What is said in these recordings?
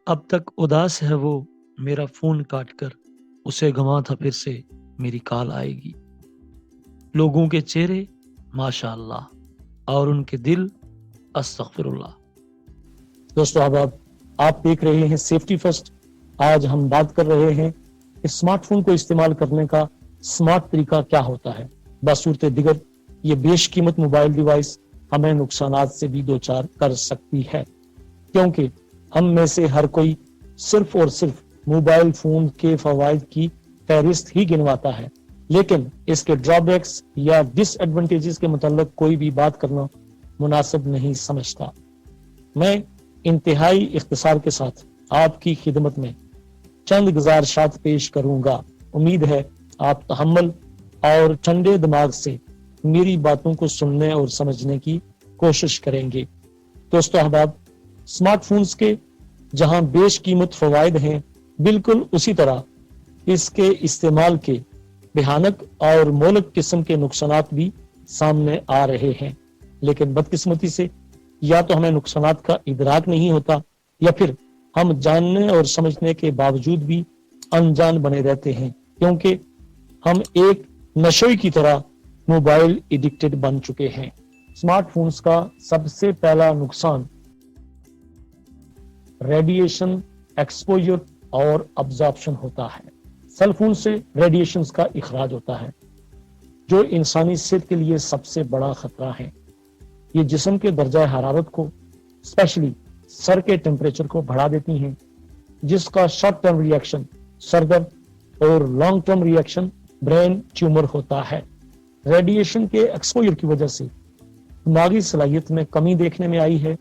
اب تک اداس ہے وہ میرا فون کاٹ کر، اسے گواں تھا پھر سے میری کال آئے گی۔ لوگوں کے چہرے ماشاء اللہ اور ان کے دل استغفر اللہ۔ دوستو آپ دیکھ رہے ہیں سیفٹی فرسٹ۔ آج ہم بات کر رہے ہیں اسمارٹ فون کو استعمال کرنے کا سمارٹ طریقہ کیا ہوتا ہے۔ بصورت دیگر یہ بیش قیمت موبائل ڈیوائس ہمیں نقصانات سے بھی دوچار کر سکتی ہے، کیونکہ ہم میں سے ہر کوئی صرف اور صرف موبائل فون کے فوائد کی فہرست ہی گنواتا ہے، لیکن اس کے ڈرا بیکس یا ڈس ایڈوانٹیجز کے متعلق کوئی بھی بات کرنا مناسب نہیں سمجھتا۔ میں انتہائی اختصار کے ساتھ آپ کی خدمت میں چند گزارشات پیش کروں گا۔ امید ہے آپ تحمل اور ٹھنڈے دماغ سے میری باتوں کو سننے اور سمجھنے کی کوشش کریں گے۔ دوستو احباب، اسمارٹ فونز کے جہاں بیش قیمت فوائد ہیں، بالکل اسی طرح اس کے استعمال کے بھیانک اور مہلک قسم کے نقصانات بھی سامنے آ رہے ہیں، لیکن بدقسمتی سے یا تو ہمیں نقصانات کا ادراک نہیں ہوتا یا پھر ہم جاننے اور سمجھنے کے باوجود بھی انجان بنے رہتے ہیں، کیونکہ ہم ایک نشے کی طرح موبائل ایڈکٹڈ بن چکے ہیں۔ اسمارٹ فونز کا سب سے پہلا نقصان ریڈیشن ایکسپوجر اور ابزارپشن ہوتا ہے۔ سیل فون سے ریڈیشنز کا اخراج ہوتا ہے جو انسانی صحت کے لیے سب سے بڑا خطرہ ہے۔ یہ جسم کے درجہ حرارت کو، اسپیشلی سر کے ٹیمپریچر کو بڑھا دیتی ہیں، جس کا شارٹ ٹرم ری ایکشن سر درد اور لانگ ٹرم ری ایکشن برین ٹیومر ہوتا ہے۔ ریڈیشن کے ایکسپوجر کی وجہ سے دماغی صلاحیت میں کمی دیکھنے میں آئی ہے،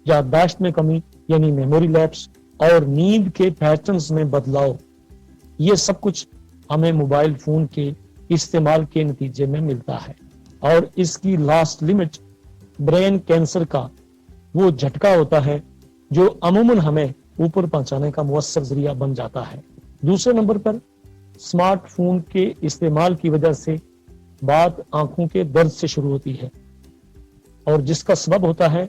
یادداشت میں کمی یعنی میموری لیپس اور نیند کے پیٹرنز میں بدلاؤ۔ یہ سب کچھ ہمیں موبائل فون کے استعمال کے نتیجے میں ملتا ہے، اور اس کی لاسٹ لمٹ برین کینسر کا وہ جھٹکا ہوتا ہے جو عموماً ہمیں اوپر پہنچانے کا مؤثر ذریعہ بن جاتا ہے۔ دوسرے نمبر پر اسمارٹ فون کے استعمال کی وجہ سے بات آنکھوں کے درد سے شروع ہوتی ہے، اور جس کا سبب ہوتا ہے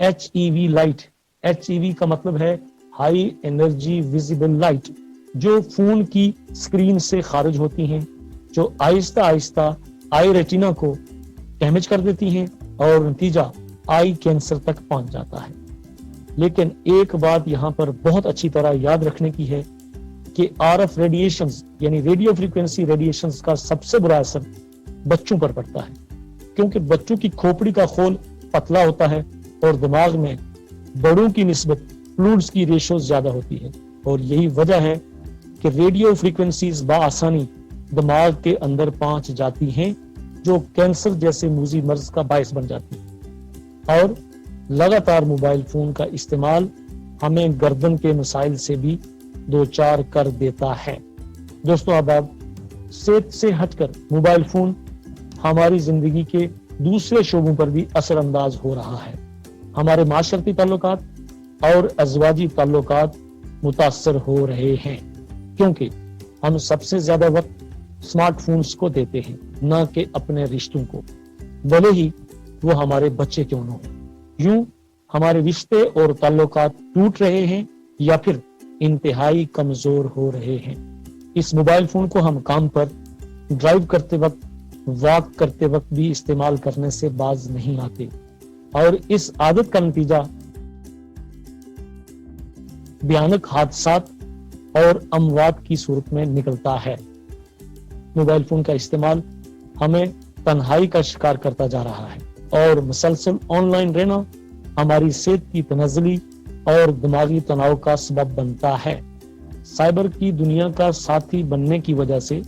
HEV لائٹ۔ HEV کا مطلب ہے ہائی انرجی ویزیبل لائٹ، جو فون کی اسکرین سے خارج ہوتی ہیں، جو آہستہ آہستہ آئی ریٹینا کو ڈیمیج کر دیتی ہیں اور نتیجہ آئی کینسر تک پہنچ جاتا ہے۔ لیکن ایک بات یہاں پر بہت اچھی طرح یاد رکھنے کی ہے کہ RF ریڈیشنز یعنی ریڈیو فریکوینسی ریڈیشنز کا سب سے برا اثر بچوں پر پڑتا ہے، کیونکہ بچوں کی کھوپڑی کا خول پتلا ہوتا ہے اور دماغ میں بڑوں کی نسبت فلوئڈز کی ریشو زیادہ ہوتی ہے، اور یہی وجہ ہے کہ ریڈیو فریکوینسیز بآسانی دماغ کے اندر پہنچ جاتی ہیں، جو کینسر جیسے موذی مرض کا باعث بن جاتی ہے۔ اور لگاتار موبائل فون کا استعمال ہمیں گردن کے مسائل سے بھی دوچار کر دیتا ہے۔ دوستو احباب، صحت سے ہٹ کر موبائل فون ہماری زندگی کے دوسرے شعبوں پر بھی اثر انداز ہو رہا ہے۔ ہمارے معاشرتی تعلقات اور ازواجی تعلقات متاثر ہو رہے ہیں، کیونکہ ہم سب سے زیادہ وقت اسمارٹ فونز کو دیتے ہیں، نہ کہ اپنے رشتوں کو، بھلے ہی وہ ہمارے بچے کیوں نہ ہوں۔ یوں ہمارے رشتے اور تعلقات ٹوٹ رہے ہیں یا پھر انتہائی کمزور ہو رہے ہیں۔ اس موبائل فون کو ہم کام پر، ڈرائیو کرتے وقت، واک کرتے وقت بھی استعمال کرنے سے باز نہیں آتے، اور اس عادت کا نتیجہ بھیانک حادثات اور اموات کی صورت میں نکلتا ہے۔ موبائل فون کا استعمال ہمیں تنہائی کا شکار کرتا جا رہا ہے، اور مسلسل آن لائن رہنا ہماری صحت کی تنزلی اور دماغی تناؤ کا سبب بنتا ہے۔ سائبر کی دنیا کا ساتھی بننے کی وجہ سے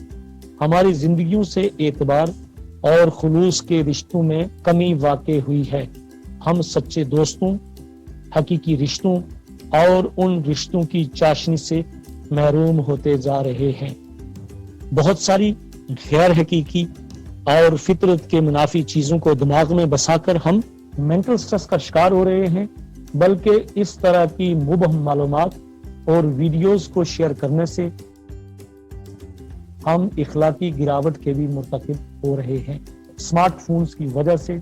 ہماری زندگیوں سے اعتبار اور خلوص کے رشتوں میں کمی واقع ہوئی ہے۔ ہم سچے دوستوں، حقیقی رشتوں اور ان رشتوں کی چاشنی سے محروم ہوتے جا رہے ہیں۔ بہت ساری غیر حقیقی اور فطرت کے منافی چیزوں کو دماغ میں بسا کر ہم مینٹل سٹریس کا شکار ہو رہے ہیں، بلکہ اس طرح کی مبہم معلومات اور ویڈیوز کو شیئر کرنے سے ہم اخلاقی گراوٹ کے بھی مرتکب ہو رہے ہیں۔ اسمارٹ فونز کی وجہ سے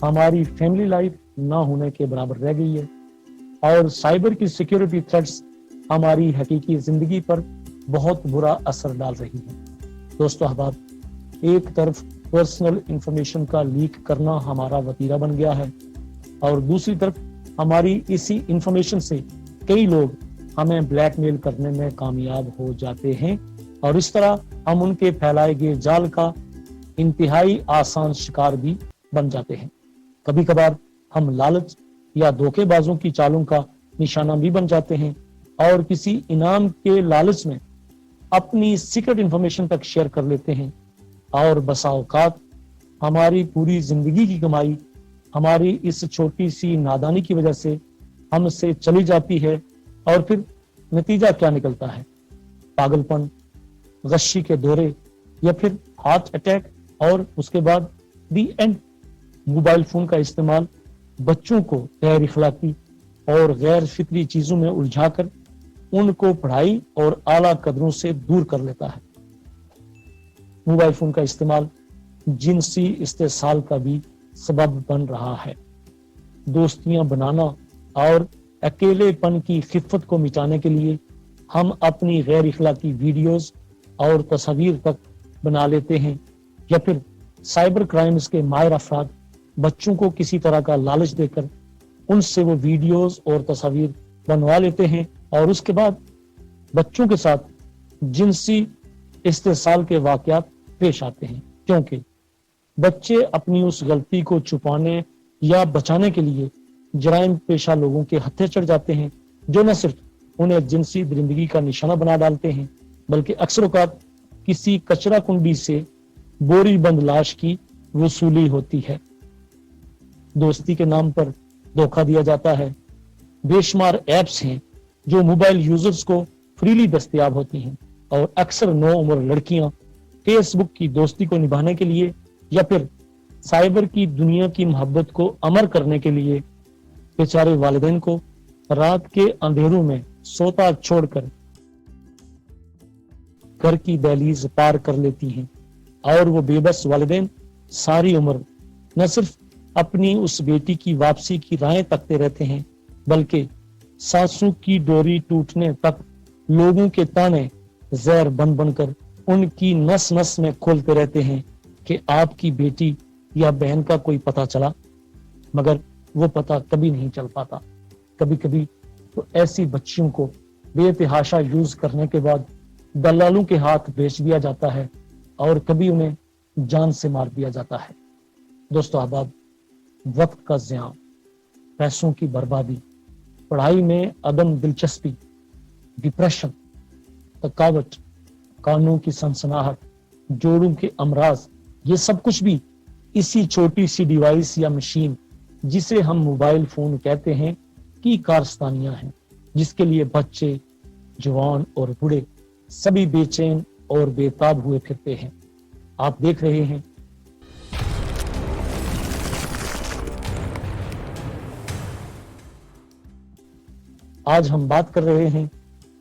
ہماری فیملی لائف نہ ہونے کے برابر رہ گئی ہے، اور سائبر کی سیکیورٹی تھریٹس ہماری حقیقی زندگی پر بہت برا اثر ڈال رہی ہے۔ دوستو احباب، ایک طرف پرسنل انفارمیشن کا لیک کرنا ہمارا وتیرہ بن گیا ہے، اور دوسری طرف ہماری اسی انفارمیشن سے کئی لوگ ہمیں بلیک میل کرنے میں کامیاب ہو جاتے ہیں، اور اس طرح ہم ان کے پھیلائے گئے جال کا انتہائی آسان شکار بھی بن جاتے ہیں۔ کبھی کبھار ہم لالچ یا دھوکے بازوں کی چالوں کا نشانہ بھی بن جاتے ہیں، اور کسی انعام کے لالچ میں اپنی سیکرٹ انفارمیشن تک شیئر کر لیتے ہیں، اور بسا اوقات ہماری پوری زندگی کی کمائی ہماری اس چھوٹی سی نادانی کی وجہ سے ہم سے چلی جاتی ہے، اور پھر نتیجہ کیا نکلتا ہے؟ پاگل پن، غشی کے دورے، یا پھر ہارٹ اٹیک، اور اس کے بعد دی اینڈ۔ موبائل فون کا استعمال بچوں کو غیر اخلاقی اور غیر فطری چیزوں میں الجھا کر ان کو پڑھائی اور اعلیٰ قدروں سے دور کر لیتا ہے۔ موبائل فون کا استعمال جنسی استحصال کا بھی سبب بن رہا ہے۔ دوستیاں بنانا اور اکیلے پن کی خفت کو مٹانے کے لیے ہم اپنی غیر اخلاقی ویڈیوز اور تصاویر تک بنا لیتے ہیں، یا پھر سائبر کرائمز کے ماہر افراد بچوں کو کسی طرح کا لالچ دے کر ان سے وہ ویڈیوز اور تصاویر بنوا لیتے ہیں، اور اس کے بعد بچوں کے ساتھ جنسی استحصال کے واقعات پیش آتے ہیں، کیونکہ بچے اپنی اس غلطی کو چھپانے یا بچانے کے لیے جرائم پیشہ لوگوں کے ہتھے چڑھ جاتے ہیں، جو نہ صرف انہیں جنسی درندگی کا نشانہ بنا ڈالتے ہیں، بلکہ اکثر اوقات کسی کچرا کنڈی سے بوری بند لاش کی وصولی ہوتی ہے۔ دوستی کے نام پر دھوکہ دیا جاتا ہے۔ بے شمار ایپس ہیں جو موبائل یوزرز کو فریلی دستیاب ہوتی ہیں، اور اکثر نو عمر لڑکیاں فیس بک کی دوستی کو نبھانے کے لیے یا پھر سائبر کی دنیا کی محبت کو امر کرنے کے لیے بیچارے والدین کو رات کے اندھیروں میں سوتا چھوڑ کر گھر کی دہلیز پار کر لیتی ہیں، اور وہ بے بس والدین ساری عمر نہ صرف اپنی اس بیٹی کی واپسی کی راہیں تکتے رہتے ہیں، بلکہ سانسوں کی ڈوری ٹوٹنے تک لوگوں کے تانے زہر بن بن کر ان کی نس نس میں کھولتے رہتے ہیں کہ آپ کی بیٹی یا بہن کا کوئی پتہ چلا، مگر وہ پتہ کبھی نہیں چل پاتا۔ کبھی کبھی تو ایسی بچیوں کو بے تحاشا یوز کرنے کے بعد دلالوں کے ہاتھ بیچ دیا جاتا ہے، اور کبھی انہیں جان سے مار دیا جاتا ہے۔ دوستو احباب، وقت کا ضیاع، پیسوں کی بربادی، پڑھائی میں عدم دلچسپی، ڈپریشن، تھکاوٹ، کانوں کی سنسناہٹ، جوڑوں کے امراض، یہ سب کچھ بھی اسی چھوٹی سی ڈیوائس یا مشین جسے ہم موبائل فون کہتے ہیں کی کارستانیاں ہیں، جس کے لیے بچے، جوان اور بوڑھے سبھی بے چین اور بے تاب ہوئے پھرتے ہیں۔ آپ دیکھ رہے ہیں آج ہم بات کر رہے ہیں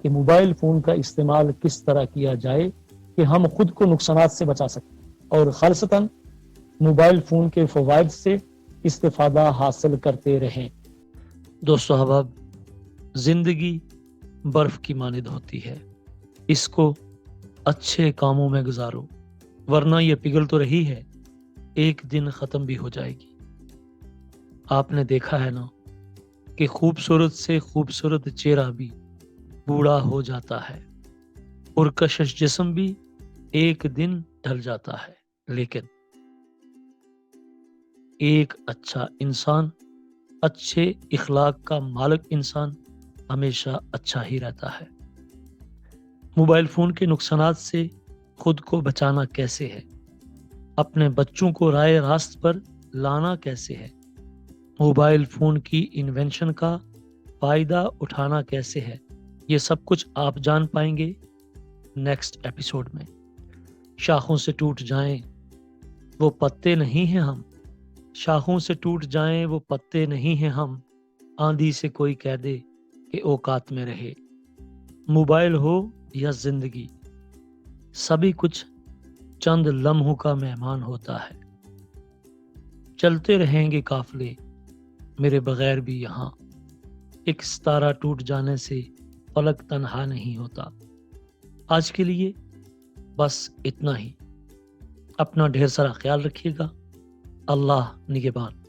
کہ موبائل فون کا استعمال کس طرح کیا جائے کہ ہم خود کو نقصانات سے بچا سکیں اور خالصتاً موبائل فون کے فوائد سے استفادہ حاصل کرتے رہیں۔ دوستو احباب، زندگی برف کی مانند ہوتی ہے، اس کو اچھے کاموں میں گزارو، ورنہ یہ پگھل تو رہی ہے، ایک دن ختم بھی ہو جائے گی۔ آپ نے دیکھا ہے نا کہ خوبصورت سے خوبصورت چہرہ بھی بوڑھا ہو جاتا ہے، پرکشش جسم بھی ایک دن ڈھل جاتا ہے، لیکن ایک اچھا انسان، اچھے اخلاق کا مالک انسان ہمیشہ اچھا ہی رہتا ہے۔ موبائل فون کے نقصانات سے خود کو بچانا کیسے ہے؟ اپنے بچوں کو راہ راست پر لانا کیسے ہے؟ موبائل فون کی انوینشن کا فائدہ اٹھانا کیسے ہے؟ یہ سب کچھ آپ جان پائیں گے نیکسٹ ایپیسوڈ میں۔ شاخوں سے ٹوٹ جائیں وہ پتے نہیں ہیں ہم، شاخوں سے ٹوٹ جائیں وہ پتے نہیں ہیں ہم، آندھی سے کوئی کہہ دے کہ اوقات میں رہے۔ موبائل ہو یا زندگی، سبھی کچھ چند لمحوں کا مہمان ہوتا ہے۔ چلتے رہیں گے قافلے میرے بغیر بھی یہاں، ایک ستارہ ٹوٹ جانے سے فلک تنہا نہیں ہوتا۔ آج کے لیے بس اتنا ہی۔ اپنا ڈھیر سارا خیال رکھیے گا۔ اللہ نگہبان۔